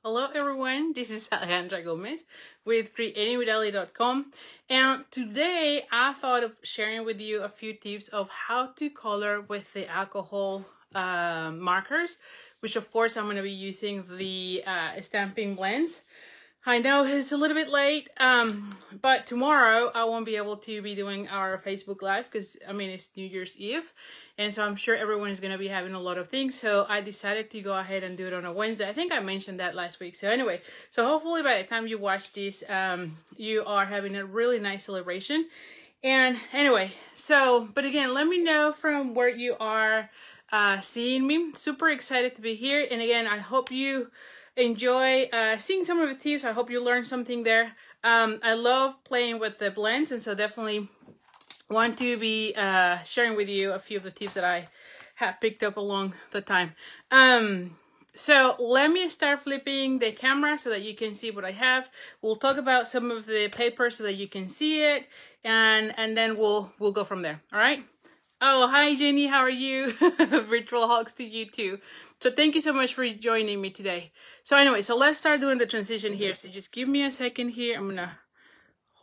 Hello everyone, this is Alejandra Gomez with creatingwithali.com, and today I thought of sharing with you a few tips of how to color with the alcohol markers, which of course I'm going to be using the stamping blends. I know it's a little bit late, but tomorrow I won't be able to be doing our Facebook Live because, I mean, it's New Year's Eve. And so I'm sure everyone is going to be having a lot of things. So I decided to go ahead and do it on a Wednesday. I think I mentioned that last week. So anyway, so hopefully by the time you watch this, you are having a really nice celebration. And anyway, so, but again, let me know from where you are seeing me. Super excited to be here. And again, I hope you enjoy seeing some of the tips. I hope you learned something there. I love playing with the blends, and so definitely want to be sharing with you a few of the tips that I have picked up along the time. So let me start flipping the camera so that you can see what I have. We'll talk about some of the paper so that you can see it, and then we'll go from there. All right. Oh, hi Jenny, how are you? Virtual hugs to you too. So thank you so much for joining me today. So anyway, so let's start doing the transition here. So just give me a second here. I'm gonna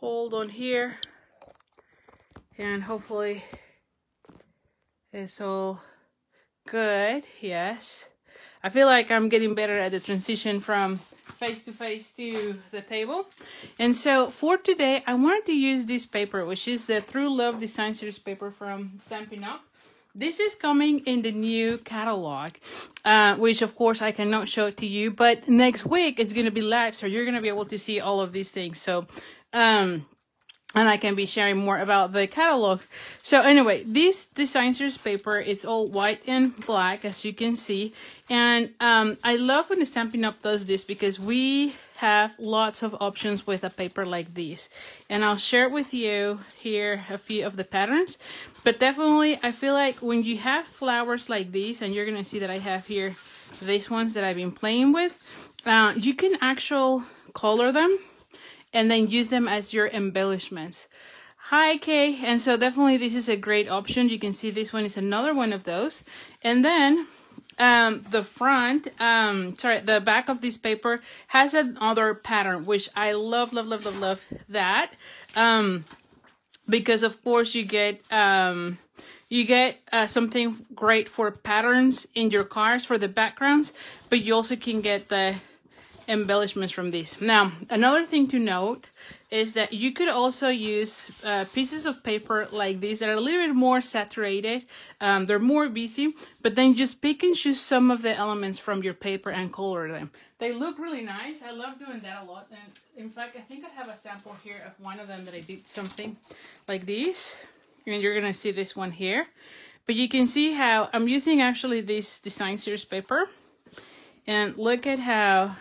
hold on here, and hopefully it's all good. Yes, I feel like I'm getting better at the transition from face to face to the table. And so for today, I wanted to use this paper, which is the True Love Design Series paper from Stampin Up. This is coming in the new catalog, which of course I cannot show it to you, but next week it's going to be live, so you're going to be able to see all of these things. So, and I can be sharing more about the catalog. So anyway, this design series paper, it's all white and black, as you can see. And I love when the Stampin' Up! Does this because we have lots of options with a paper like this. And I'll share with you here a few of the patterns. But definitely, I feel like when you have flowers like these, and you're going to see that I have here these ones that I've been playing with, you can actually color them and then use them as your embellishments. Hi, Kay. And so definitely this is a great option. You can see this one is another one of those. And then the front, the back of this paper has another pattern, which I love, love, love, love, love that. Because of course you get something great for patterns in your cards for the backgrounds, but you also can get the embellishments from this. Now, another thing to note is that you could also use pieces of paper like these that are a little bit more saturated. They're more busy, but then just pick and choose some of the elements from your paper and color them. They look really nice. I love doing that a lot. And in fact, I think I have a sample here of one of them that I did something like this. And you're going to see this one here. But you can see how I'm using actually this design series paper. And look at how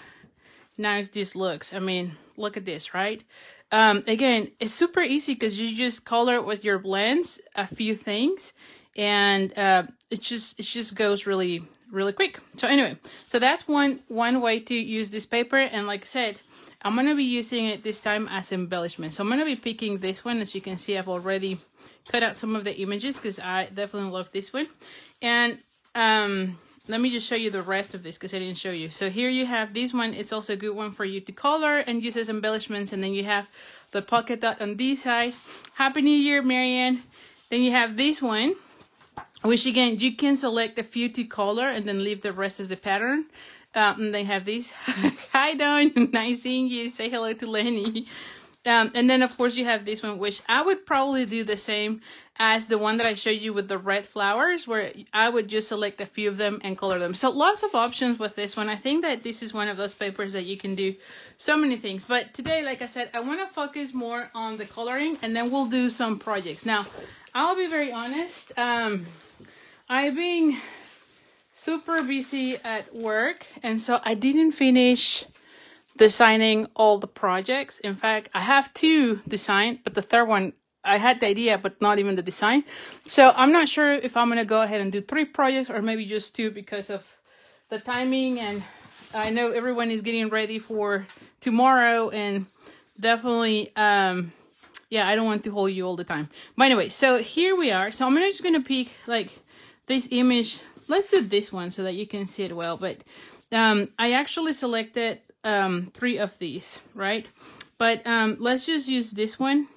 nice this looks. I mean, look at this, right? Again, it's super easy because you just color with your blends a few things, and it just goes really quick. So anyway, so that's one way to use this paper. And like I said, I'm gonna be using it this time as embellishment. So I'm gonna be picking this one. As you can see, I've already cut out some of the images because I definitely love this one. And let me just show you the rest of this because I didn't show you. So here you have this one. It's also a good one for you to color and use as embellishments. And then you have the polka dot on this side. Happy New Year, Marianne. Then you have this one, which again, you can select a few to color and then leave the rest as the pattern. And they have this. Hi, Dawn. Nice seeing you. Say hello to Lenny. And then, of course, you have this one, which I would probably do the same as the one that I showed you with the red flowers, where I would just select a few of them and color them. So lots of options with this one. I think that this is one of those papers that you can do so many things. But today, like I said, I want to focus more on the coloring, and then we'll do some projects. Now, I'll be very honest. I've been super busy at work, and so I didn't finish designing all the projects. In fact, I have 2 designed, but the third one, I had the idea, but not even the design. So I'm not sure if I'm going to go ahead and do 3 projects or maybe just 2 because of the timing. And I know everyone is getting ready for tomorrow, and definitely, yeah, I don't want to hold you all the time. But anyway, so here we are. So I'm just going to pick like this image. Let's do this one so that you can see it well. But I actually selected 3 of these, right? But let's just use this one.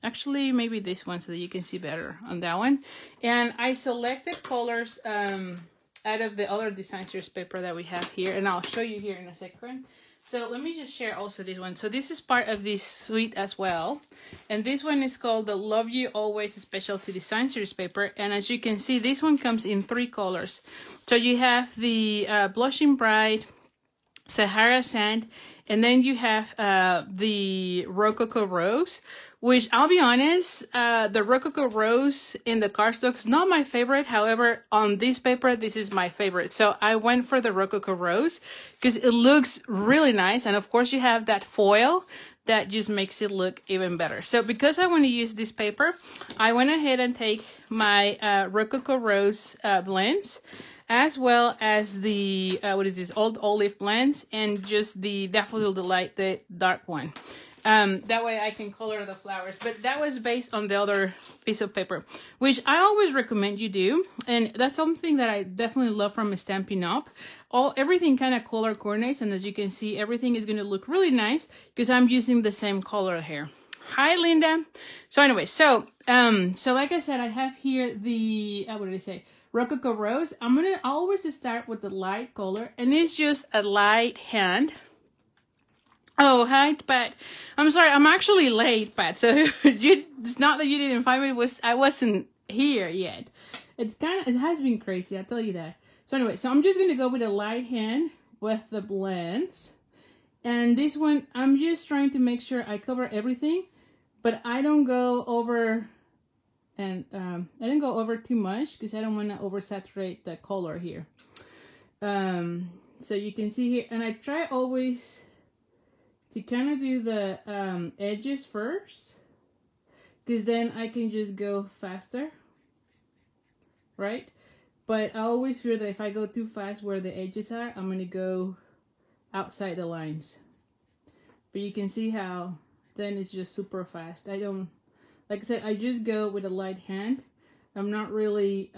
Actually, maybe this one so that you can see better on that one. And I selected colors out of the other design series paper that we have here, and I'll show you here in a second. So let me just share also this one. So this is part of this suite as well. And this one is called the Love You Always Specialty Design Series paper. And as you can see, this one comes in 3 colors. So you have the Blushing Bride, Sahara Sand, and then you have the Rococo Rose, which I'll be honest, the Rococo Rose in the cardstock is not my favorite. However, on this paper, this is my favorite. So I went for the Rococo Rose because it looks really nice. And of course, you have that foil that just makes it look even better. So because I want to use this paper, I went ahead and take my Rococo Rose blends, as well as the, what is this, Old Olive blends, and just the Daffodil Delight, the dark one. That way I can color the flowers. But that was based on the other piece of paper, which I always recommend you do. And that's something that I definitely love from Stampin' Up. Everything kind of color coordinates, and as you can see, everything is going to look really nice because I'm using the same color here. Hi, Linda. So anyway, so like I said, I have here the, what did I say? Rococo Rose. I'm gonna always start with the light color, and it's just a light hand. Oh, hi, Pat. I'm sorry, I'm actually late, Pat. So it's not that you didn't find me. I wasn't here yet. It has been crazy. I'll tell you that. So anyway, so I'm just gonna go with a light hand with the blends, and this one I'm just trying to make sure I cover everything, but I don't go over. And I didn't go over too much because I don't want to oversaturate the color here. So you can see here, and I try always to kind of do the edges first, because then I can just go faster, right? But I always fear that if I go too fast where the edges are, I'm going to go outside the lines. But you can see how then it's just super fast. Like I said, I just go with a light hand. I'm not really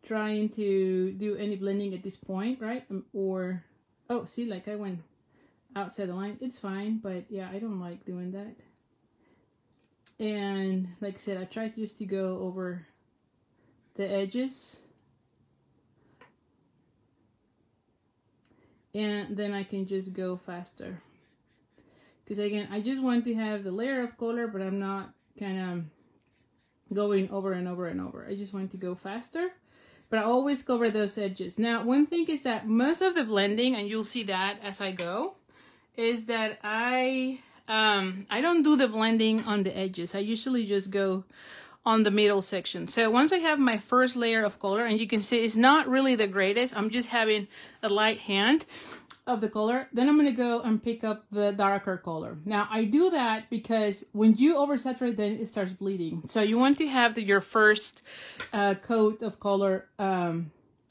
trying to do any blending at this point, right? Or, oh, see, like I went outside the line. It's fine, but yeah, I don't like doing that. And like I said, I try just to go over the edges. And then I can just go faster. Because again, I just want to have the layer of color, but I'm not kind of going over and over and over. I just want to go faster, but I always cover those edges. Now, one thing is that most of the blending, and you'll see that as I go, is that I don't do the blending on the edges. I usually just go on the middle section. So once I have my first layer of color, and you can see it's not really the greatest, I'm just having a light hand of the color, then I'm going to go and pick up the darker color. Now I do that because when you oversaturate, then it starts bleeding. So you want to have your first coat of color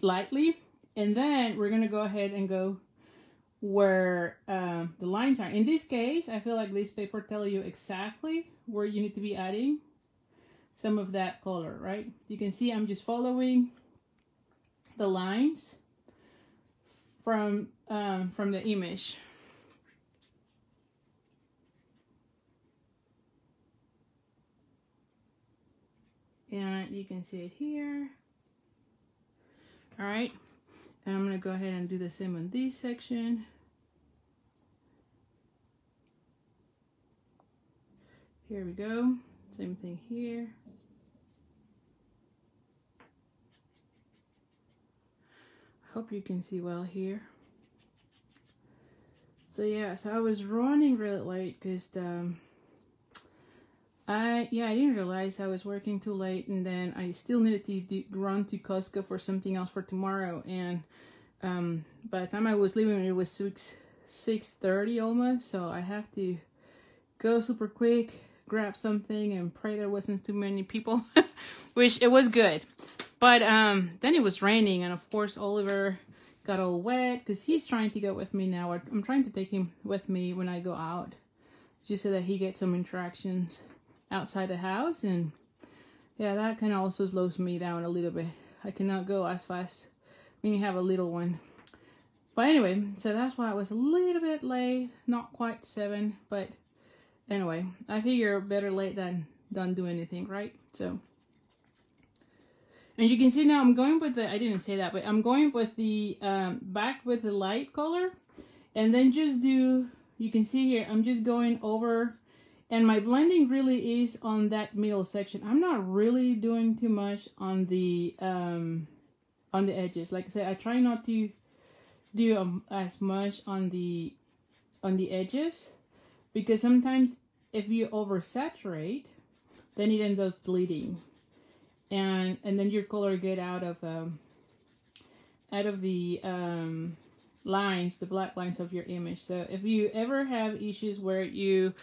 lightly, and then we're going to go ahead and go where the lines are. In this case, I feel like this paper tells you exactly where you need to be adding some of that color, right? You can see I'm just following the lines from the image. And you can see it here. All right, and I'm gonna go ahead and do the same on this section. Here we go, same thing here. Hope you can see well here. So yeah, so I was running really late because I didn't realize I was working too late, and then I still needed to run to Costco for something else for tomorrow. And by the time I was leaving, it was 6:30 almost. So I have to go super quick, grab something, and pray there wasn't too many people, which it was good. But then it was raining, and of course Oliver got all wet because he's trying to go with me now. I'm trying to take him with me when I go out, just so that he gets some interactions outside the house. And yeah, that kind of also slows me down a little bit. I cannot go as fast when you have a little one. But anyway, so that's why I was a little bit late, not quite 7, but anyway, I figure better late than don't do anything, right? So, and you can see now I'm going with the, I didn't say that, but I'm going with the back with the light color, and then just do, you can see here, I'm just going over, and my blending really is on that middle section. I'm not really doing too much on the edges. Like I said, I try not to do as much on the edges, because sometimes if you oversaturate, then it ends up bleeding, and then your color get out of the lines, the black lines of your image. So if you ever have issues where you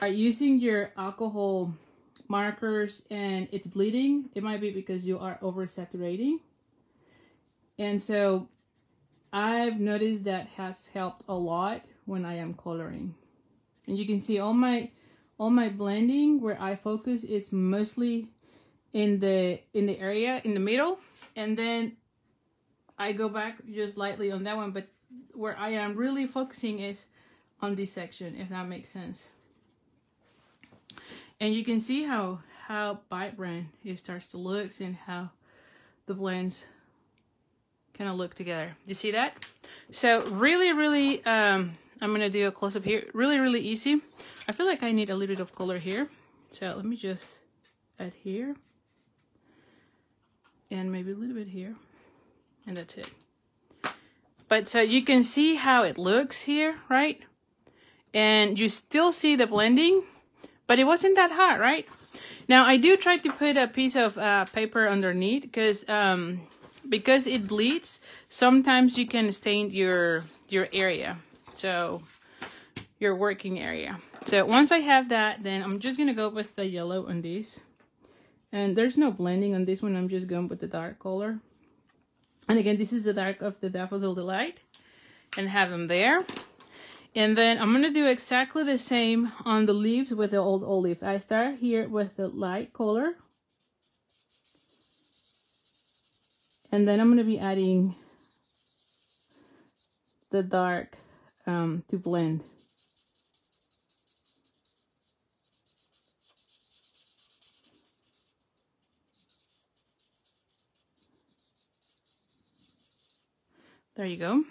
are using your alcohol markers and it's bleeding, it might be because you are oversaturating. And so I've noticed that has helped a lot when I am coloring. And you can see all my blending where I focus is mostly in the area in the middle, and then I go back just lightly on that one, but where I am really focusing is on this section, if that makes sense. And you can see how vibrant it starts to look and how the blends kind of look together. You see that? So really I'm gonna do a close-up here. Really easy. I feel like I need a little bit of color here, so let me just add here and maybe a little bit here, and that's it. But so you can see how it looks here, right? And you still see the blending, but it wasn't that hot, right? Now I do try to put a piece of paper underneath, because it bleeds, sometimes you can stain your area, so your working area. So once I have that, then I'm just gonna go with the yellow on this, and there's no blending on this one. I'm just going with the dark color, and again, this is the dark of the Daffodil Delight, and have them there. And then I'm gonna do exactly the same on the leaves with the Old Olive. I start here with the light color, and then I'm gonna be adding the dark to blend. There you go.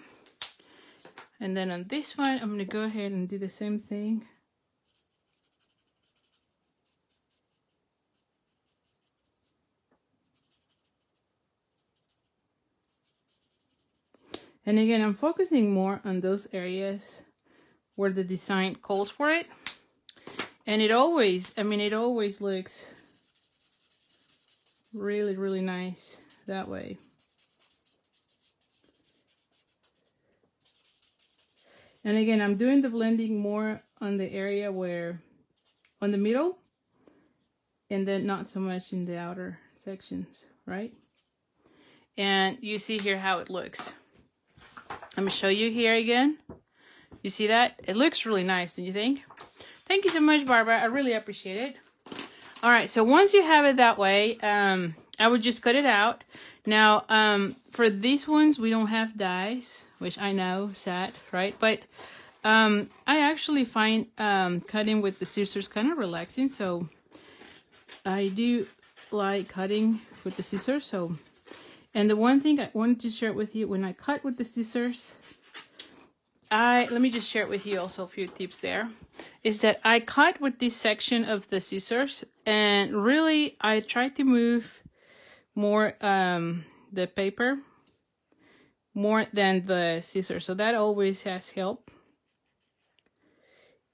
And then on this one, I'm gonna go ahead and do the same thing. And again, I'm focusing more on those areas where the design calls for it. And it always, I mean, it always looks really nice that way. And again, I'm doing the blending more on the area where, on the middle, and then not so much in the outer sections, right? And you see here how it looks. Let me show you here again. You see that? It looks really nice, don't you think? Thank you so much, Barbara. I really appreciate it. All right, so once you have it that way, I would just cut it out. Now, for these ones, we don't have dies, which I know, sad, right? But I actually find cutting with the scissors kind of relaxing, so I do like cutting with the scissors. So, and the one thing I wanted to share with you, when I cut with the scissors, let me just share it with you also a few tips there, is that I cut with this section of the scissors, and really I try to move more the paper more than the scissors, so that always has helped.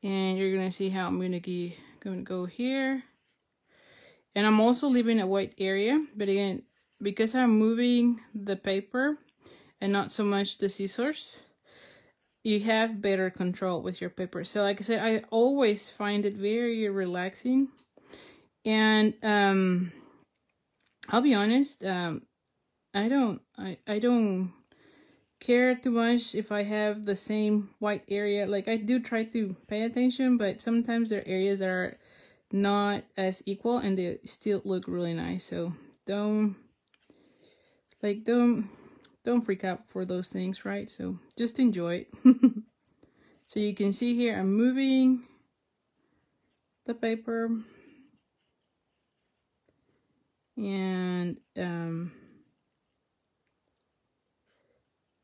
And you're gonna see how I'm gonna go here, and I'm also leaving a white area, but again, because I'm moving the paper and not so much the scissors, you have better control with your paper. So like I said, I always find it very relaxing, and I'll be honest, I don't care too much if I have the same white area. Like, I do try to pay attention, but sometimes there are areas that are not as equal and they still look really nice. So don't don't freak out for those things, right? So just enjoy it. So you can see here, I'm moving the paper. And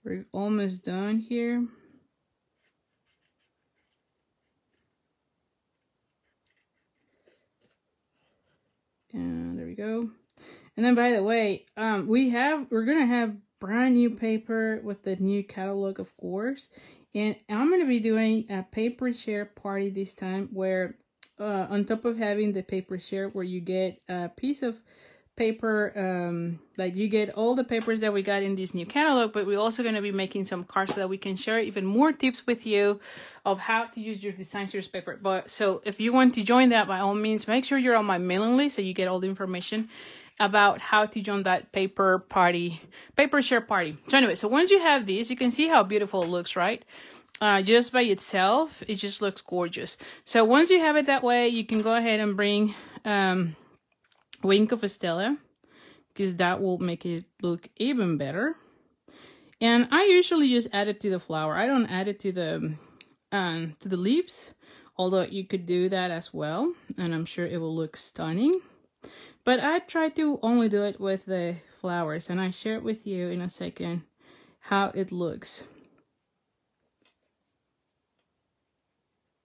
we're almost done here. And there we go. And then, by the way, we're gonna have brand new paper with the new catalog, of course. And I'm gonna be doing a paper share party this time, where on top of having the paper share, where you get a piece of paper, like you get all the papers that we got in this new catalog, but we're also going to be making some cards so that we can share even more tips with you of how to use your design series paper. But so if you want to join that, by all means, make sure you're on my mailing list so you get all the information about how to join that paper share party. So anyway, so once you have this, you can see how beautiful it looks, right? Just by itself, it just looks gorgeous. So once you have it that way, you can go ahead and bring Wink of a Stella, because that will make it look even better. And I usually just add it to the flower. I don't add it to the leaves, although you could do that as well, and I'm sure it will look stunning. But I try to only do it with the flowers, and I share it with you in a second how it looks.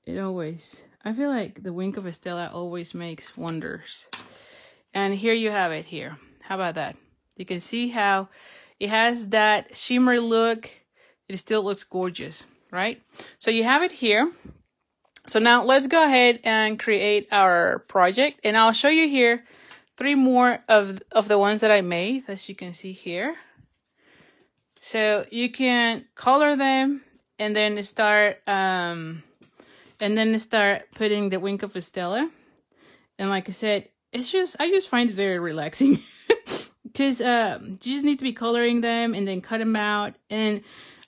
I feel like the Wink of a Stella always makes wonders. And here you have it here. How about that? You can see how it has that shimmery look. It still looks gorgeous, right? So you have it here. So now let's go ahead and create our project. And I'll show you here 3 more of the ones that I made, as you can see here. So you can color them and then start putting the Wink of a Stella. And like I said, I just find it very relaxing because you just need to be coloring them and then cut them out. And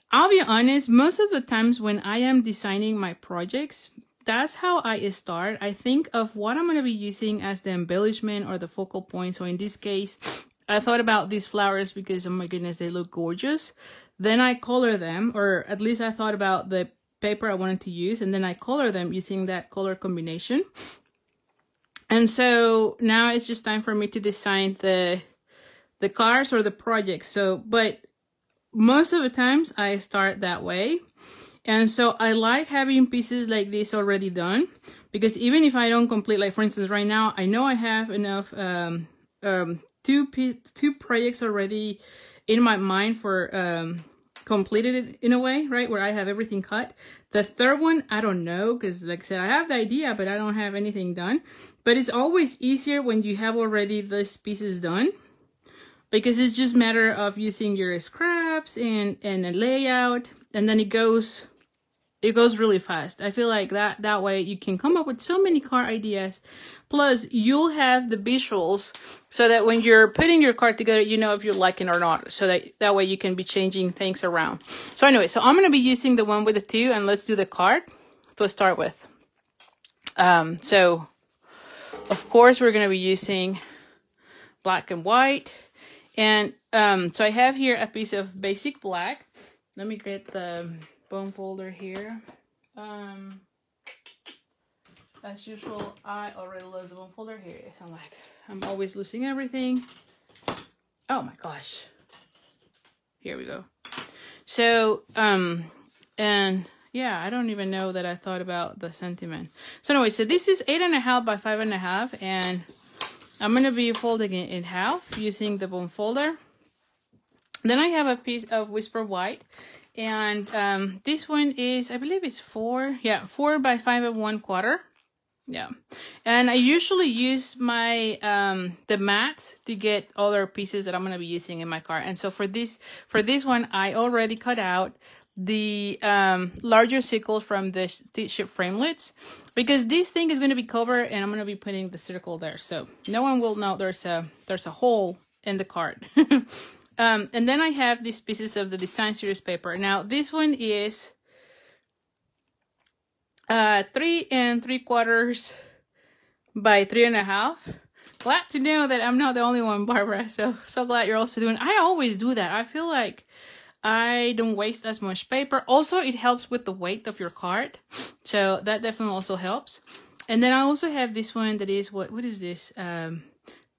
I'll be honest, most of the times when I am designing my projects, that's how I start. I think of what I'm going to be using as the embellishment or the focal point. So in this case, I thought about these flowers because, oh my goodness, they look gorgeous. Then I color them, or at least I thought about the paper I wanted to use, and then I color them using that color combination. And so now it's just time for me to design the cards or the projects. So, but most of the times I start that way. And so I like having pieces like this already done, because even if I don't complete, like for instance, right now, I know I have enough, two projects already in my mind for, completed it in a way, right, where I have everything cut. The third one, I don't know, because like I said, I have the idea, but I don't have anything done. But it's always easier when you have already these pieces done, because it's just a matter of using your scraps and a layout, and then it goes really fast. I feel like that way you can come up with so many card ideas. Plus, you'll have the visuals so that when you're putting your card together, you know if you're liking it or not. So that way you can be changing things around. So anyway, so I'm going to be using the one with the 2, and let's do the card to start with. So, of course, we're going to be using black and white. And so I have here a piece of basic black. Let me get the bone folder here. As usual, I already love the bone folder. Here it is. I'm always losing everything. Oh my gosh. Here we go. So, and yeah, I don't even know that I thought about the sentiment. So anyway, so this is 8.5 by 5.5, and I'm going to be folding it in half using the bone folder. Then I have a piece of Whisper White. And this one is, I believe it's 4 by 5.25. Yeah, and I usually use my the mats to get other pieces that I'm gonna be using in my card. And so for this one, I already cut out the larger circle from the stitch framelits, because this thing is going to be covered, and I'm going to be putting the circle there, so no one will know there's a hole in the card. And then I have these pieces of the design series paper. Now this one is 3 3/4 by 3.5. Glad to know that I'm not the only one, Barbara. So glad you're also doing. I always do that. I feel like I don't waste as much paper. Also, it helps with the weight of your card. So that definitely also helps. And then I also have this one that is, what is this? 3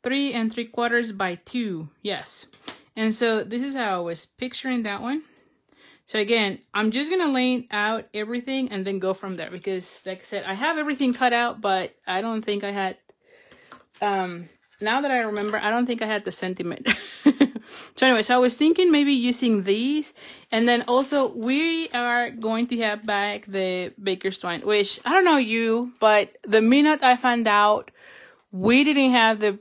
3/4 by 2. Yes. And so this is how I was picturing that one. So again, I'm just going to lay out everything and then go from there. Because like I said, I have everything cut out, but I don't think I had, now that I remember, I don't think I had the sentiment. So anyway, so I was thinking maybe using these. And then also we are going to have back the baker's twine, which I don't know you, but the minute I found out we didn't have the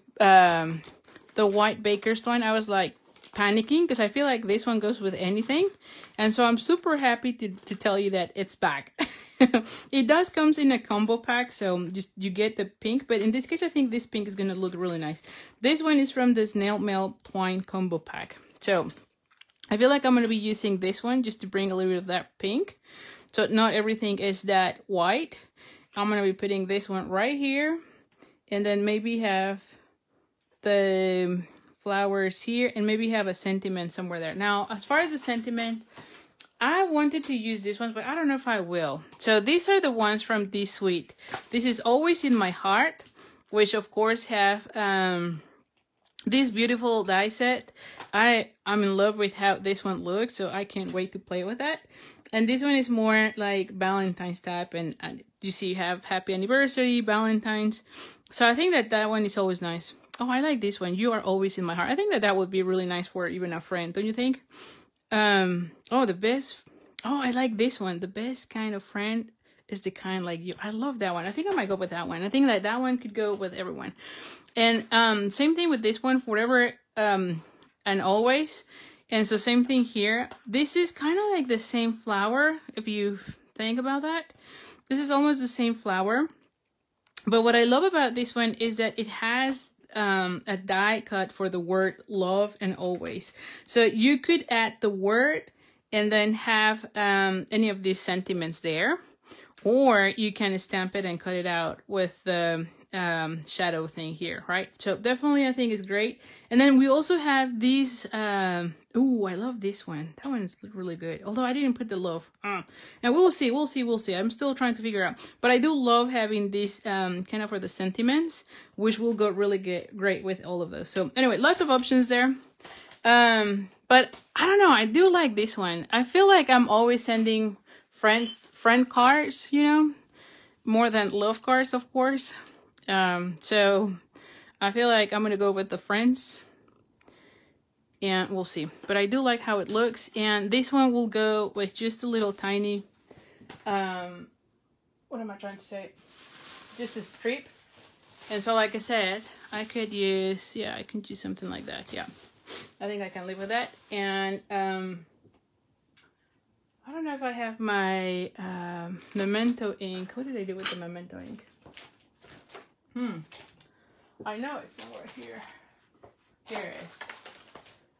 white baker's twine, I was like panicking because I feel like this one goes with anything. And so I'm super happy to tell you that it's back. It does comes in a combo pack, so just you get the pink, but in this case I think this pink is gonna look really nice. This one is from the Snail Mail Twine combo pack. So I feel like I'm gonna be using this one just to bring a little bit of that pink. So not everything is that white. I'm gonna be putting this one right here, and then maybe have the flowers here, and maybe have a sentiment somewhere there. Now, as far as the sentiment, I wanted to use this one, but I don't know if I will. So these are the ones from This Sweet. This is Always in My Heart, which of course have this beautiful die set. I'm in love with how this one looks, so I can't wait to play with that. And this one is more like Valentine's type, and you see you have Happy Anniversary, Valentine's. So I think that one is always nice. Oh, I like this one. You Are Always in My Heart. I think that would be really nice for even a friend, don't you think? Oh, the best. Oh, I like this one. The best kind of friend is the kind like you. I love that one. I think I might go with that one. I think that one could go with everyone. And same thing with this one, forever and always. And so same thing here. This is kind of like the same flower, if you think about that. This is almost the same flower. But what I love about this one is that it has a die cut for the word love and always. So you could add the word and then have any of these sentiments there, or you can stamp it and cut it out with the shadow thing here, right? So definitely I think it's great. And then we also have these oh, I love this one. That one is really good, although I didn't put the love. And we'll see. I'm still trying to figure out, but I do love having this kind of for the sentiments, which will go really great with all of those. So anyway, lots of options there. But I don't know, I do like this one. I feel like I'm always sending friend cards, you know, more than love cards, of course. So I feel like I'm gonna go with the friends, and we'll see. But I do like how it looks, and this one will go with just a little tiny what am I trying to say, just a strip. And so like I said, I could use, yeah, I can do something like that. Yeah, I think I can live with that. And I don't know if I have my Memento ink. What did I do with the Memento ink? I know it's somewhere here. Here it is.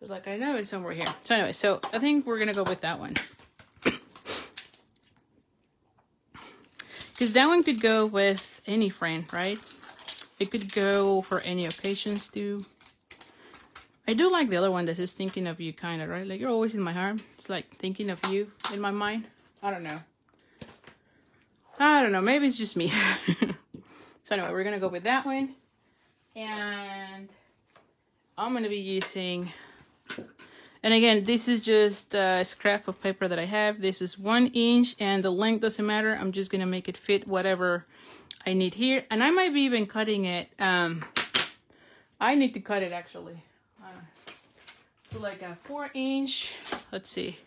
It's like, I know it's somewhere here. So anyway, so I think we're gonna go with that one. Because that one could go with any friend, right? It could go for any occasions too. I do like the other one that says thinking of you, kind of, right? Like, you're always in my heart. It's like thinking of you in my mind. I don't know. Maybe it's just me. So anyway, we're gonna go with that one. And I'm gonna be using, and again, this is just a scrap of paper that I have. This is 1 inch, and the length doesn't matter. I'm just gonna make it fit whatever I need here. And I might be even cutting it. I need to cut it actually. To like a 4 inch. Let's see.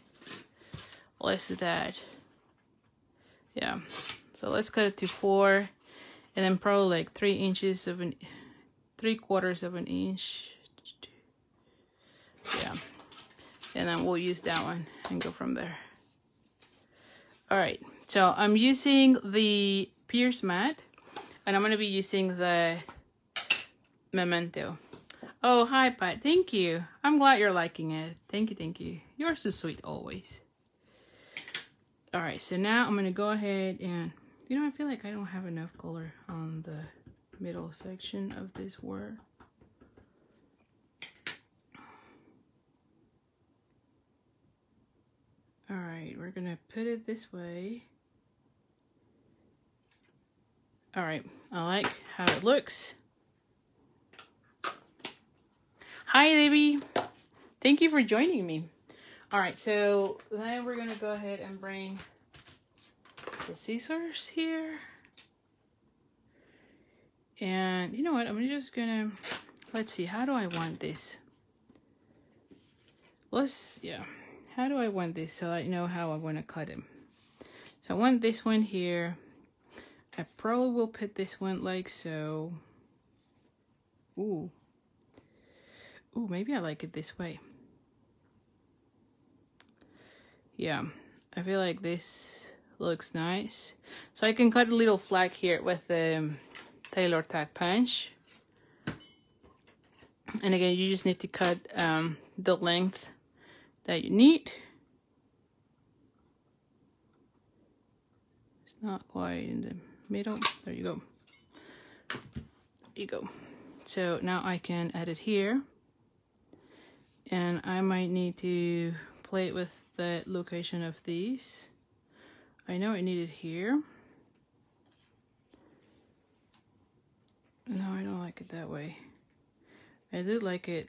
Let's do that. Yeah. So let's cut it to 4. And then probably like 3 inches of 3/4 of an inch. Yeah. And then we'll use that one and go from there. All right. So I'm using the Pierce mat, and I'm going to be using the Memento. Oh, hi, Pat. Thank you. I'm glad you're liking it. Thank you, thank you. You're so sweet always. All right. So now I'm going to go ahead and, you know, I feel like I don't have enough color on the middle section of this word. put it this way. All right, I like how it looks. Hi, Libby. Thank you for joining me. All right, so then we're gonna go ahead and bring the scissors here. And you know what, I'm just gonna, let's see, how do I want this? How do I want this so I know how I want to cut them? So I want this one here. I probably will put this one like so. Ooh, maybe I like it this way. Yeah, I feel like this looks nice. So I can cut a little flag here with the tailor tack punch. And again, you just need to cut the length that you need. It's not quite in the middle. There you go. There you go. So now I can add it here. And I might need to play it with the location of these. I know I need it here. No, I don't like it that way. I do like it,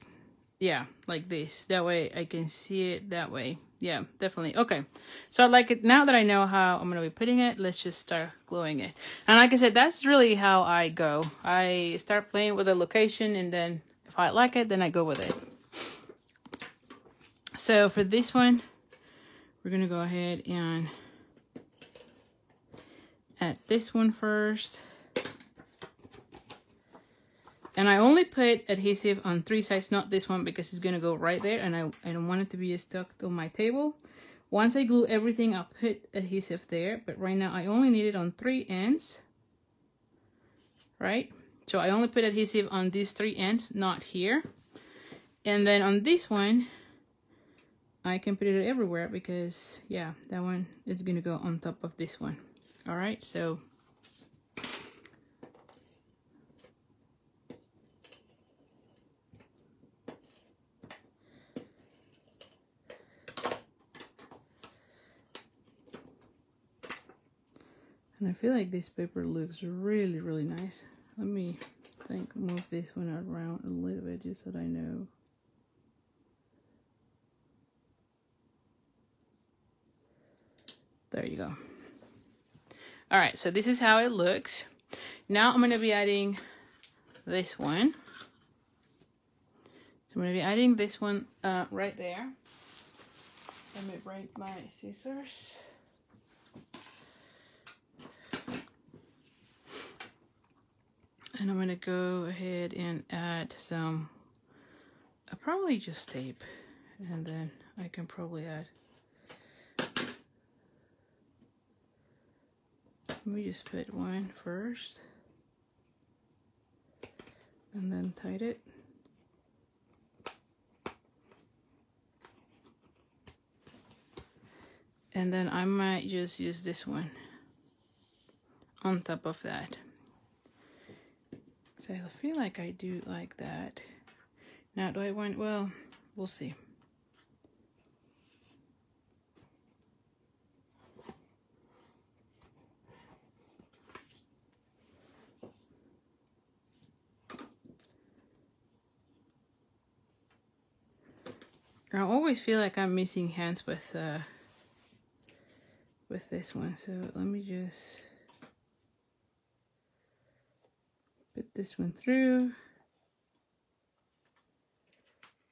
yeah, like this. That way I can see it that way. Yeah, definitely. Okay, so I like it. Now that I know how I'm gonna be putting it, let's just start gluing it. And like I said, that's really how I go. I start playing with the location, and then if I like it, then I go with it. So for this one, we're gonna go ahead and add this one first. And I only put adhesive on 3 sides, not this one, because it's gonna go right there, and I don't want it to be stuck to my table. Once I glue everything, I'll put adhesive there, but right now I only need it on 3 ends, right? So I only put adhesive on these 3 ends, not here. And then on this one, I can put it everywhere because, yeah, that one is gonna go on top of this one. All right, so and I feel like this paper looks really, really nice. Let me move this one around a little bit just so that I know. There you go. All right, so this is how it looks. Now I'm gonna be adding this one. So I'm gonna be adding this one right there. Let me break my scissors. And I'm gonna go ahead and add some, probably just tape, and then I can probably add, let me just put one first, and then tight it. And then I might just use this one on top of that. So I feel like I do like that. Now do I want, well, we'll see. I always feel like I'm missing hands with this one, so let me just put this one through.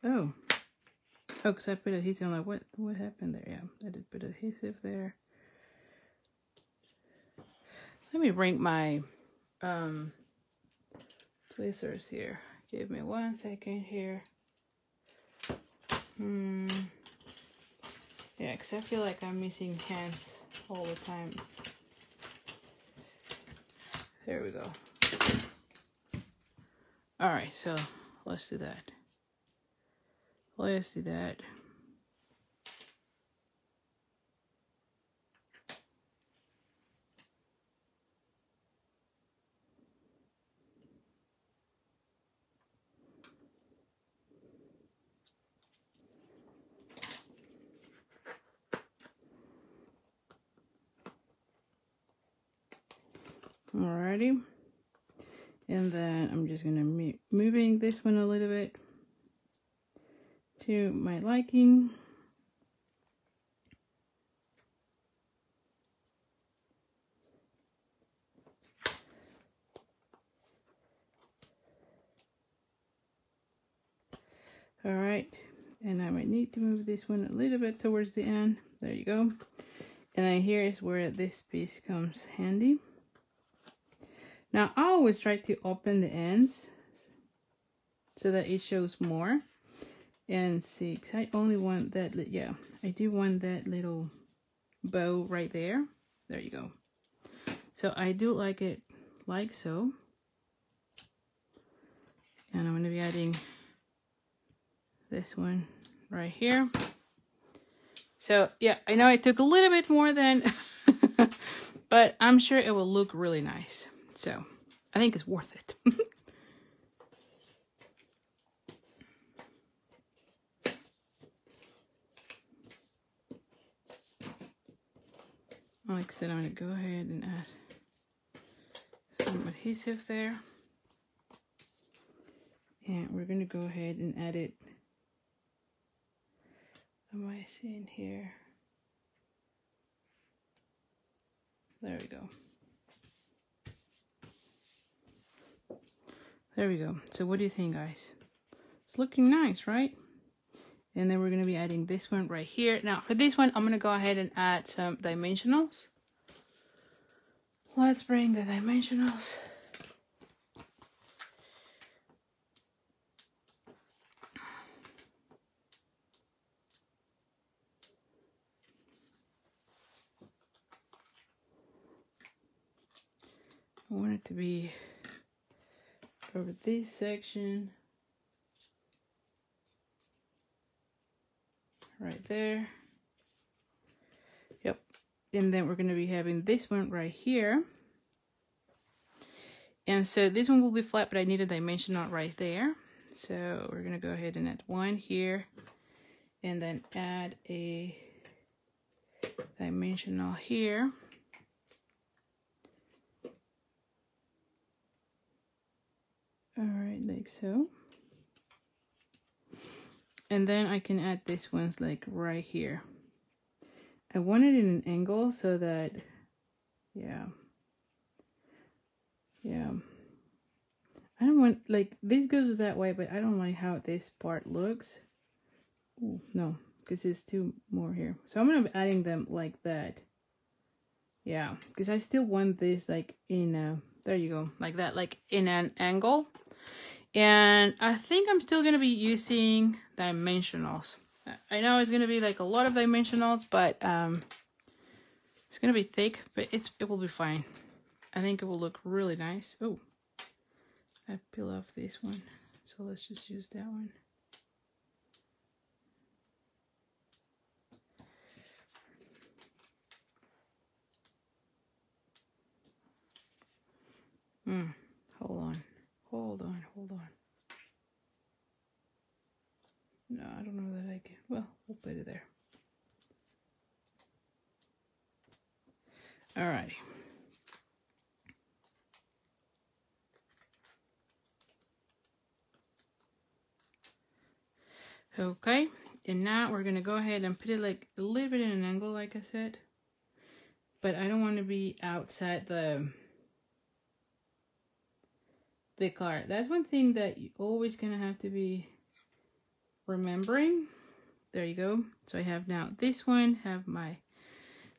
Oh, because I put adhesive. I'm like, what happened there? Yeah, I did put adhesive there. Let me bring my tweezers here. Give me 1 second here. Yeah, because I feel like I'm missing hands all the time. There we go. All right, so let's do that. Let's do that. Alrighty. And then I'm just gonna moving this one a little bit to my liking. All right, and I might need to move this one a little bit towards the end. There you go. And then here is where this piece comes handy. Now I always try to open the ends so that it shows more. And see, because I only want that, yeah, I do want that little bow right there. There you go. So I do like it like so. And I'm going to be adding this one right here. So yeah, I know it took a little bit more than, but I'm sure it will look really nice. So I think it's worth it. Like I said, I'm going to go ahead and add some adhesive there. And we're going to go ahead and add it. Am I seeing here? There we go. There we go. So what do you think, guys? It's looking nice, right? And then we're going to be adding this one right here. Now for this one, I'm going to go ahead and add some dimensionals. Let's bring the dimensionals. I want it to be over this section. Right there. Yep. And then we're going to be having this one right here. And so this one will be flat, but I need a dimensional right there. So we're going to go ahead and add one here. And then add a dimensional here. Alright, like so. And then I can add this one's like right here. I want it in an angle so that, yeah. I don't want, like, this goes that way, but I don't like how this part looks. Ooh, no, because there's two more here. So I'm going to be adding them like that. Yeah, because I still want this like in a, there you go, like that, like in an angle. And I think I'm still going to be using dimensionals. I know it's going to be like a lot of dimensionals, but it's going to be thick, but it will be fine. I think it will look really nice. Oh, I peel off this one. So let's just use that one. Hold on. No, I don't know that I can. Well, we'll put it there. Alrighty. Okay, and now we're gonna go ahead and put it like a little bit in an angle, like I said. But I don't want to be outside the card. That's one thing that you always gonna have to be remembering. There you go. So I have now this one, have my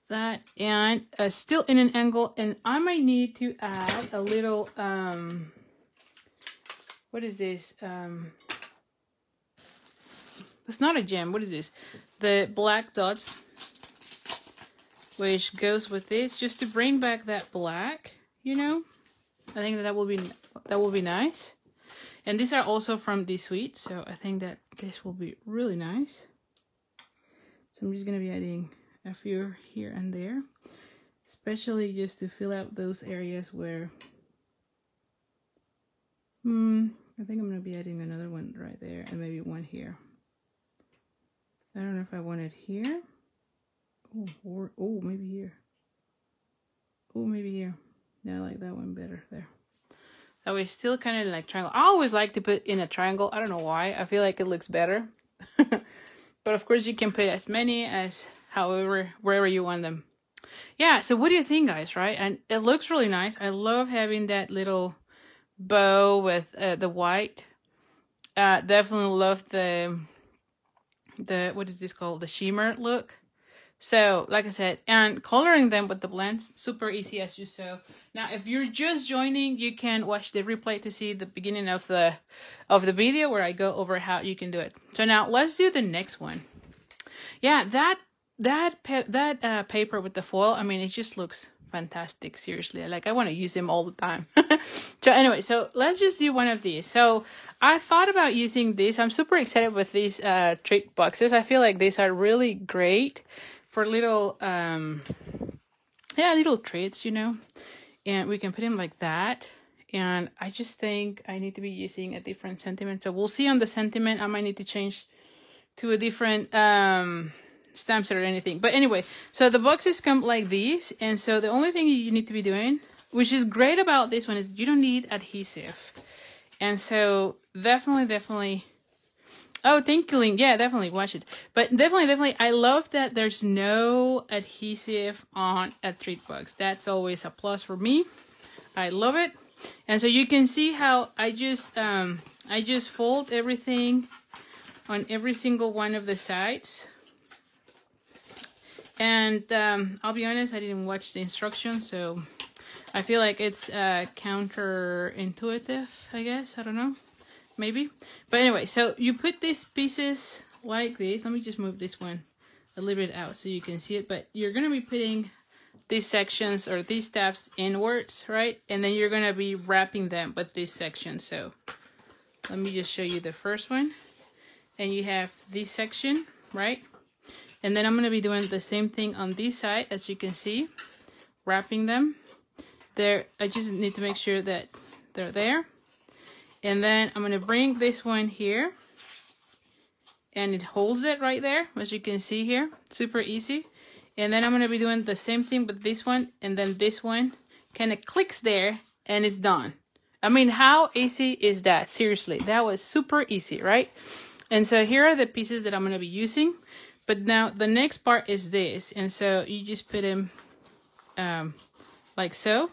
that, and still in an angle, and I might need to add a little what is this? It's not a gem. What is this? The black dots, which goes with this, just to bring back that black, you know. I think that will be nice. And these are also from the suite, so I think that this will be really nice. So I'm just gonna be adding a few here and there, especially just to fill out those areas where I think I'm gonna be adding another one right there and maybe one here. I don't know if I want it here. Oh, or maybe here. Oh, maybe here. Yeah, I like that one better there. That way, still kind of like triangle. I always like to put in a triangle. I don't know why. I feel like it looks better. But of course, you can put as many as however, wherever you want them. Yeah, so what do you think, guys, right? And it looks really nice. I love having that little bow with the white. Definitely love the what is this called? The shimmer look. So, like I said, and coloring them with the blends, super easy as you saw. Now, if you're just joining, you can watch the replay to see the beginning of the video where I go over how you can do it. So now let's do the next one. Yeah, that paper with the foil, I mean, it just looks fantastic. Seriously, like I want to use them all the time. So anyway, so let's just do one of these. So I thought about using this. I'm super excited with these treat boxes. I feel like these are really great for little little treats, you know, and we can put them like that. And I just think I need to be using a different sentiment, so we'll see on the sentiment. I might need to change to a different stamp set or anything, but anyway, so the boxes come like these, and so the only thing you need to be doing, which is great about this one, is you don't need adhesive. And so definitely oh, thank you, Link. Yeah, definitely watch it. But definitely, I love that there's no adhesive on a treat box. That's always a plus for me. I love it. And so you can see how I just fold everything on every single one of the sides. And I'll be honest, I didn't watch the instructions, so I feel like it's counterintuitive, I guess. I don't know. Maybe. But anyway, so you put these pieces like this. Let me just move this one a little bit out so you can see it. But you're going to be putting these sections or these tabs inwards, right? And then you're going to be wrapping them with this section. So let me just show you the first one. And you have this section, right? And then I'm going to be doing the same thing on this side, as you can see. Wrapping them. There, I just need to make sure that they're there. And then I'm going to bring this one here. And it holds it right there, as you can see here. Super easy. And then I'm going to be doing the same thing with this one. And then this one kind of clicks there and it's done. I mean, how easy is that? Seriously, that was super easy, right? And so here are the pieces that I'm going to be using. But now the next part is this. And so you just put them like so.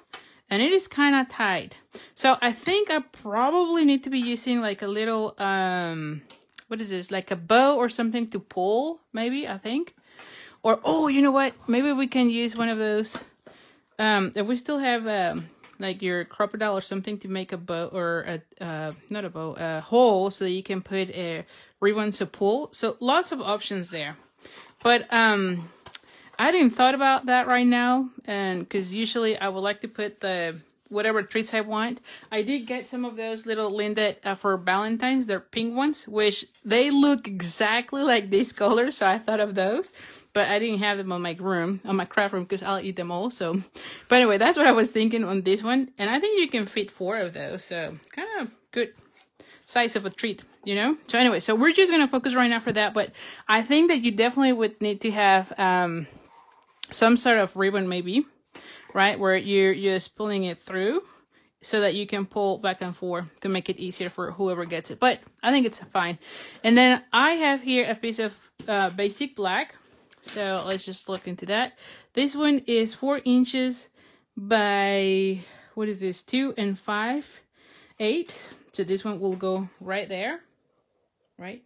And it is kind of tight. So I think I probably need to be using like a little, what is this? Like a bow or something to pull, maybe, I think. Or, oh, you know what? Maybe we can use one of those. If we still have like your crocodile or something to make a bow, or not a bow, a hole, so that you can put a ribbons to pull. So lots of options there. But I didn't thought about that right now, and because usually I would like to put the whatever treats I want. I did get some of those little Lindet for Valentine's. They're pink ones, which they look exactly like this color, so I thought of those. But I didn't have them on my room, on my craft room, because I'll eat them all. So, but anyway, that's what I was thinking on this one, and I think you can fit 4 of those. So kind of good size of a treat, you know. So anyway, so we're just gonna focus right now for that. But I think that you definitely would need to have some sort of ribbon, maybe, right, where you're just pulling it through so that you can pull back and forth to make it easier for whoever gets it. But I think it's fine. And then I have here a piece of basic black. So let's just look into that. This one is 4 inches by, what is this, 2 5/8. So this one will go right there, right?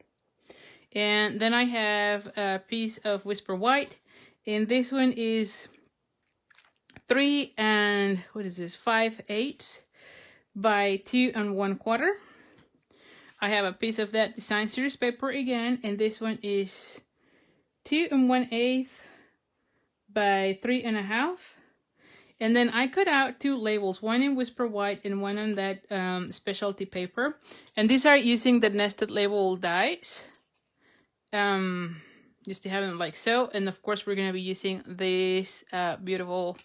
And then I have a piece of Whisper White. And this one is 3 5/8 by 2 1/4. I have a piece of that design series paper again, and this one is 2 1/8 by 3 1/2. And then I cut out 2 labels, one in Whisper White and one on that specialty paper. And these are using the nested label dies. Just to have them like so. And of course, we're going to be using this beautiful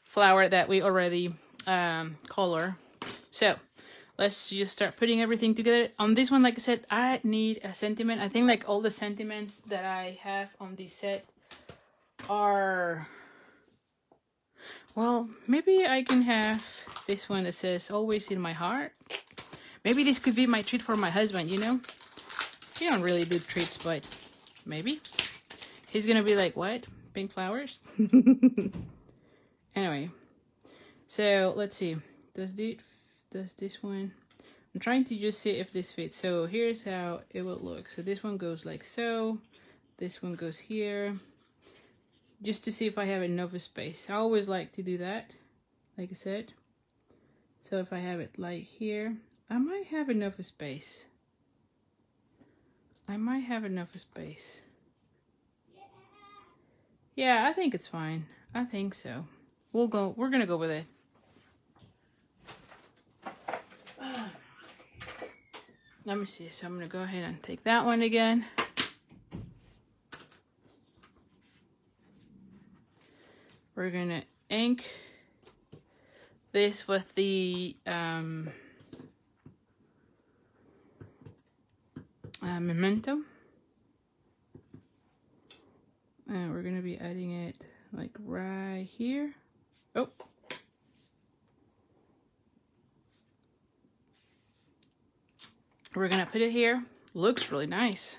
flower that we already color. So let's just start putting everything together. On this one, like I said, I need a sentiment. I think like all the sentiments that I have on this set are, Well, maybe I can have this one that says always in my heart. Maybe this could be my treat for my husband, you know? He don't really do treats, but maybe. He's gonna be like, what? Pink flowers? Anyway, so let's see. Does this one... I'm trying to just see if this fits. So here's how it will look. So this one goes like so. This one goes here. Just to see if I have enough space. I always like to do that, like I said. So if I have it like here, I might have enough space. I might have enough space. Yeah, I think it's fine. I think so. We're gonna go with it. Let me see. So I'm gonna go ahead and take that one again. We're gonna ink this with the memento, and we're gonna be adding it like right here. Oh, we're gonna put it here. Looks really nice.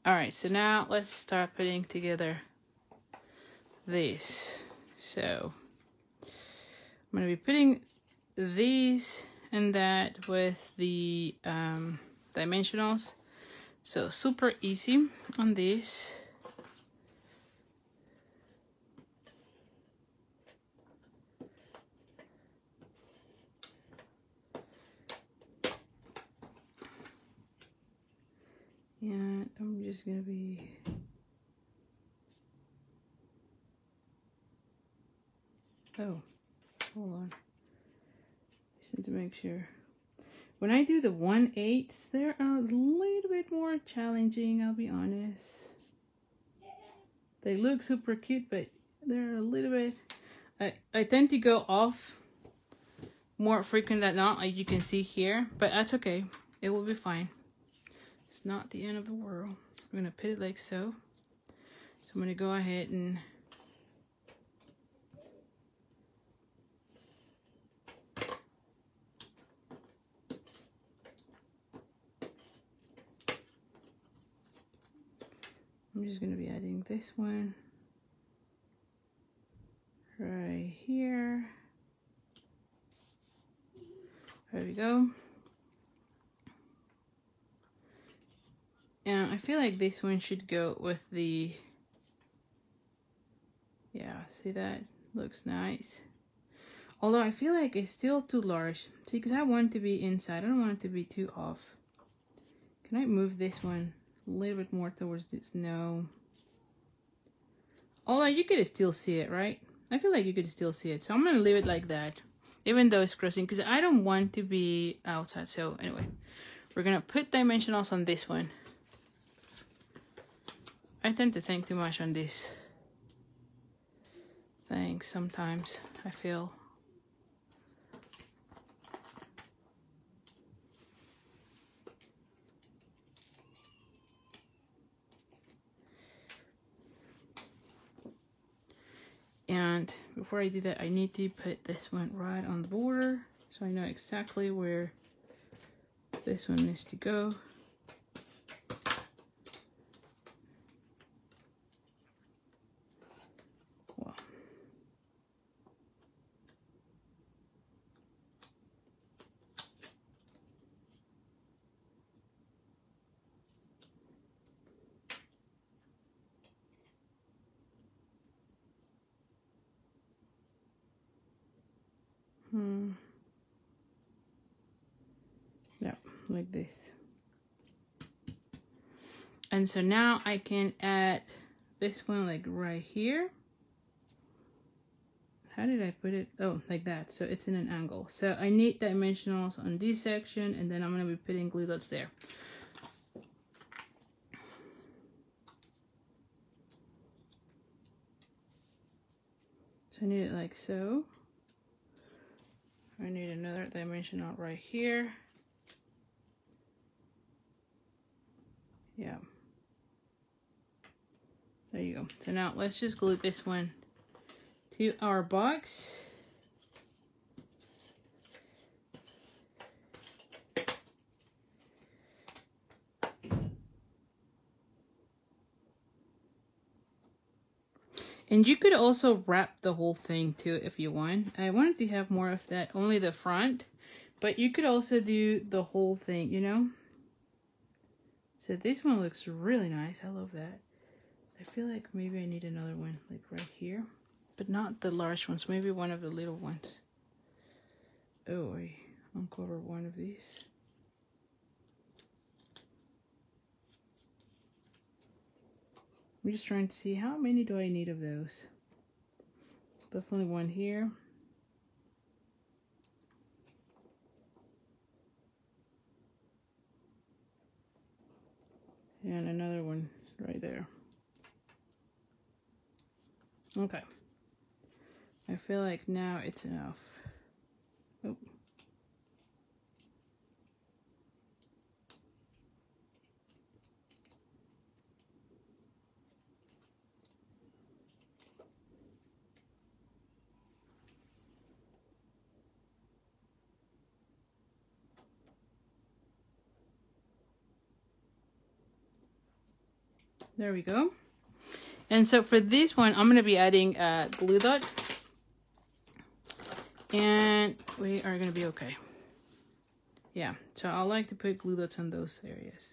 All right, so now let's start putting together this. So I'm gonna be putting these and that with the dimensionals. So super easy on this. And I'm just gonna be hold on. Just need to make sure. When I do the 1/8, they're a little bit more challenging, I'll be honest. They look super cute, but they're a little bit... I tend to go off more frequent than not, like you can see here, but that's okay. It will be fine. It's not the end of the world. We're gonna put it like so. So I'm gonna go ahead and I'm just gonna be adding this one right here. There we go. And I feel like this one should go with the, yeah, see that? Looks nice. Although I feel like it's still too large. See, because I want it to be inside. I don't want it to be too off. Can I move this one a little bit more towards this? No. Although you could still see it, right? I feel like you could still see it. So I'm going to leave it like that. Even though it's crossing. Because I don't want to be outside. So anyway. We're going to put dimensionals on this one. I tend to think too much on this thing sometimes, I feel. And before I do that, I need to put this one right on the border so I know exactly where this one needs to go. Yeah, like this. And so now I can add this one like right here. How did I put it? Oh, like that. So it's in an angle. So I need dimensionals on this section, and then I'm going to be putting glue dots there. So I need it like so. I need another dimensional right here. Yeah. There you go. So now let's just glue this one to our box. And you could also wrap the whole thing too if you want. I wanted to have more of that, only the front, but you could also do the whole thing, you know? So this one looks really nice. I love that. I feel like maybe I need another one like right here, but not the large ones, maybe one of the little ones. Oh, I uncover one of these. I'm just trying to see how many do I need of those. Definitely one here. And another one right there. Okay. I feel like now it's enough. Oh. There we go. And so for this one, I'm going to be adding a glue dot. And we are going to be okay. Yeah, so I like to put glue dots on those areas.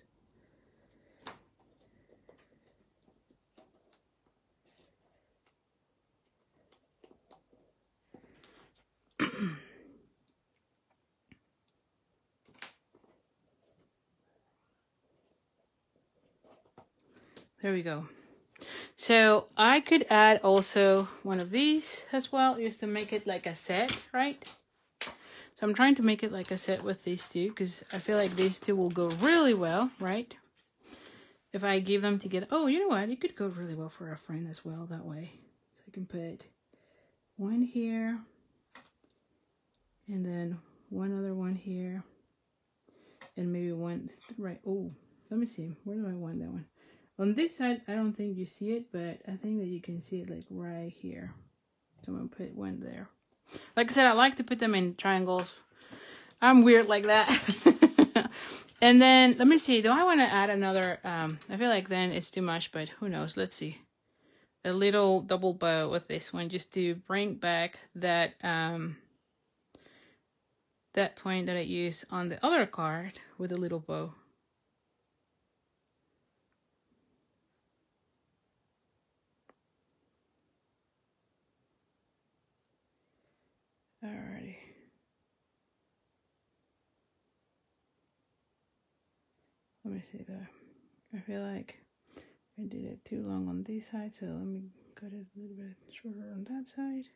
There we go. So I could add also one of these as well, just to make it like a set, right? So I'm trying to make it like a set with these two, because I feel like these two will go really well, right? If I give them together. Oh, you know what? It could go really well for a friend as well that way. So I can put one here, and then one other one here, and maybe one right. Oh, let me see. Where do I want that one? On this side, I don't think you see it, but I think that you can see it like right here. So I'm gonna put one there. Like I said, I like to put them in triangles. I'm weird like that. And then, let me see, do I want to add another, I feel like then it's too much, but who knows, let's see. A little double bow with this one, just to bring back that, that twine that I used on the other card with a little bow. Alrighty. Let me see that. I feel like I did it too long on this side, so let me cut it a little bit shorter on that side.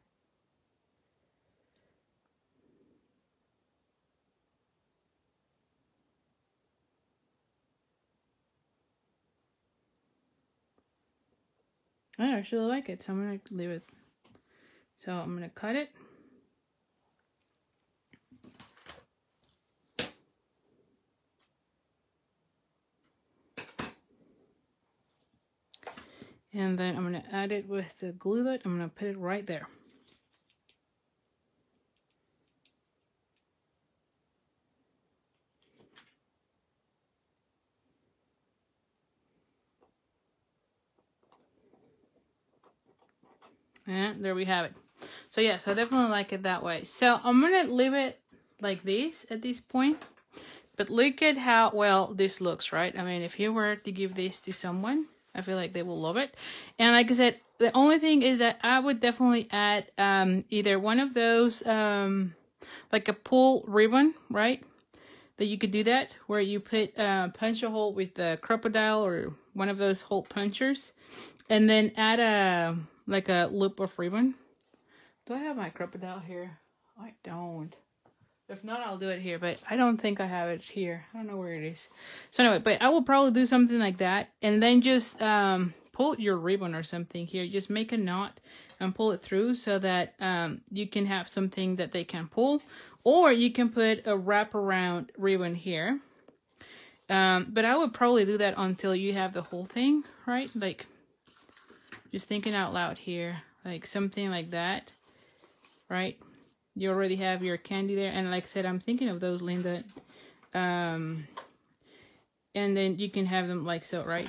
I actually like it, so I'm gonna leave it. So I'm gonna cut it. And then I'm going to add it with the glue dot. I'm going to put it right there. And there we have it. So yeah, so I definitely like it that way. So I'm going to leave it like this at this point. But look at how well this looks, right? I mean, if you were to give this to someone, I feel like they will love it. And like I said, the only thing is that I would definitely add either one of those, like a pull ribbon, right? That you could do that, where you put punch a hole with the crocodile or one of those hole punchers, and then add a like a loop of ribbon. Do I have my crocodile here? I don't. If not, I'll do it here, but I don't think I have it here. I don't know where it is. So anyway, but I will probably do something like that, and then just pull your ribbon or something here. Just make a knot and pull it through so that you can have something that they can pull, or you can put a wraparound ribbon here. But I would probably do that until you have the whole thing, right? Like, just thinking out loud here, like something like that, right? You already have your candy there, and like I said, I'm thinking of those, Linda. And then you can have them like so, right?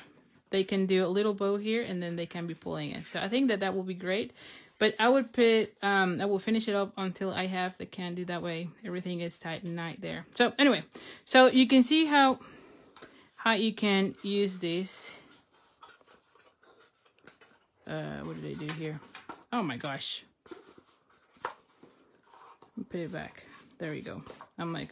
They can do a little bow here, and then they can be pulling it. So I think that will be great. But I would put, I will finish it up until I have the candy. That way everything is tight and nice there. So anyway, so you can see how you can use this. What did I do here? Oh my gosh. Put it back. There we go. I'm like,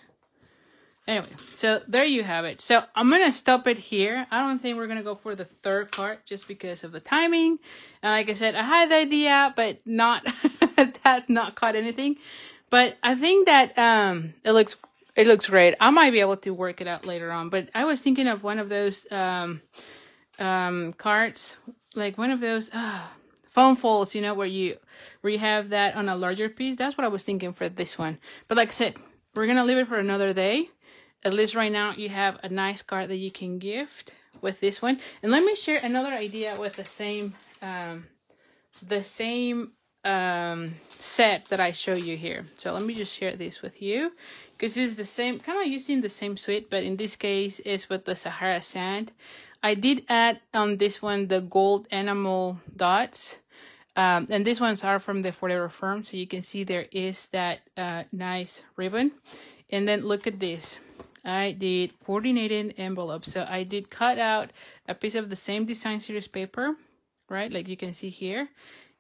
anyway, so there you have it. So I'm going to stop it here. I don't think we're going to go for the third card just because of the timing. And like I said, I had the idea, but not, not caught anything. But I think that it looks great. I might be able to work it out later on. But I was thinking of one of those cards, like one of those foam folds, you know, where you have that on a larger piece. That's what I was thinking for this one. But like I said, we're going to leave it for another day. At least right now you have a nice card that you can gift with this one. And let me share another idea with the same set that I show you here. So let me just share this with you, because it's the same, kind of using the same suite, but in this case it's with the Sahara sand. I did add on this one the gold enamel dots. And these ones are from the Forever Firm. So you can see there is that nice ribbon. And then look at this. I did coordinated envelopes. So I did cut out a piece of the same design series paper, right? Like you can see here.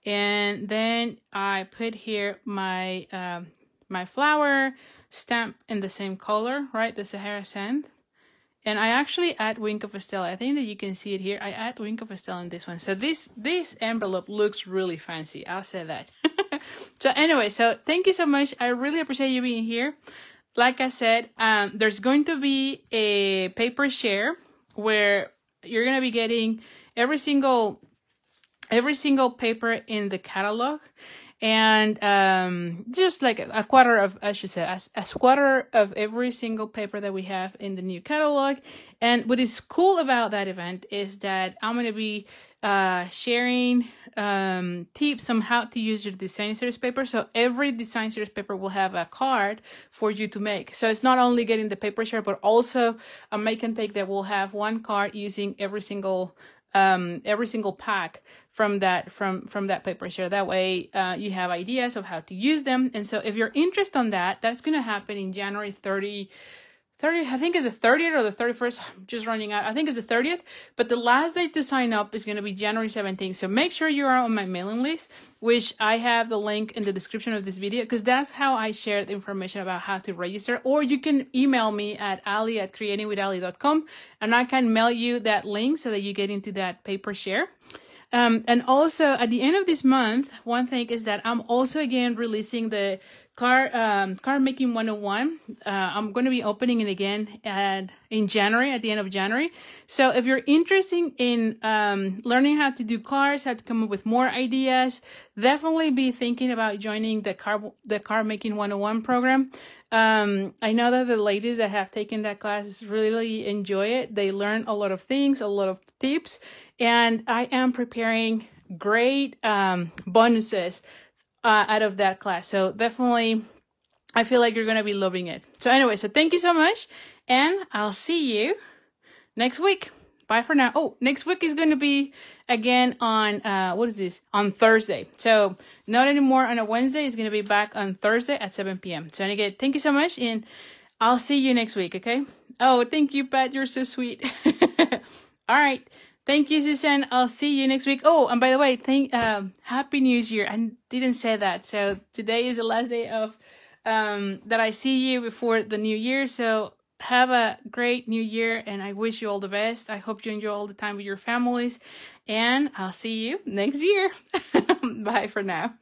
And then I put here my my flower stamp in the same color, right? The Sahara sand. And I actually add Wink of a Stella. I think that you can see it here. I add Wink of a Stella in this one. So this envelope looks really fancy. I'll say that. So anyway, so thank you so much. I really appreciate you being here. Like I said, there's going to be a paper share where you're going to be getting every single paper in the catalog. And just like a quarter of, I should say, a quarter of every single paper that we have in the new catalog. And what is cool about that event is that I'm going to be sharing tips on how to use your design series paper. So every design series paper will have a card for you to make. So it's not only getting the paper share, but also a make and take that will have one card using every single pack from that paper share. That way you have ideas of how to use them. And so if you're interested on that, that's going to happen in January 30, I think it's the 30th or the 31st. I'm just running out. I think it's the 30th, but the last day to sign up is going to be January 17th. So make sure you are on my mailing list, which I have the link in the description of this video, because that's how I share the information about how to register. Or you can email me at ali@creatingwithali.com and I can mail you that link so that you get into that paper share. And also at the end of this month, one thing is that I'm also again releasing the card making 101. I'm going to be opening it again in January, at the end of January. So if you're interested in learning how to do cards, how to come up with more ideas, definitely be thinking about joining the card making 101 program. I know that the ladies that have taken that class really enjoy it. They learn a lot of things, a lot of tips, and I am preparing great bonuses out of that class. So definitely, I feel like you're going to be loving it. So anyway, so thank you so much, and I'll see you next week. Bye for now. Oh, next week is going to be again on, what is this? On Thursday. So not anymore on a Wednesday. It's going to be back on Thursday at 7 p.m. So again, thank you so much, and I'll see you next week, okay? Oh, thank you, Pat. You're so sweet. All right. Thank you, Susan. I'll see you next week. Oh, and by the way, Happy New Year. I didn't say that. So today is the last day of that I see you before the new year. So have a great new year, and I wish you all the best. I hope you enjoy all the time with your families, and I'll see you next year. Bye for now.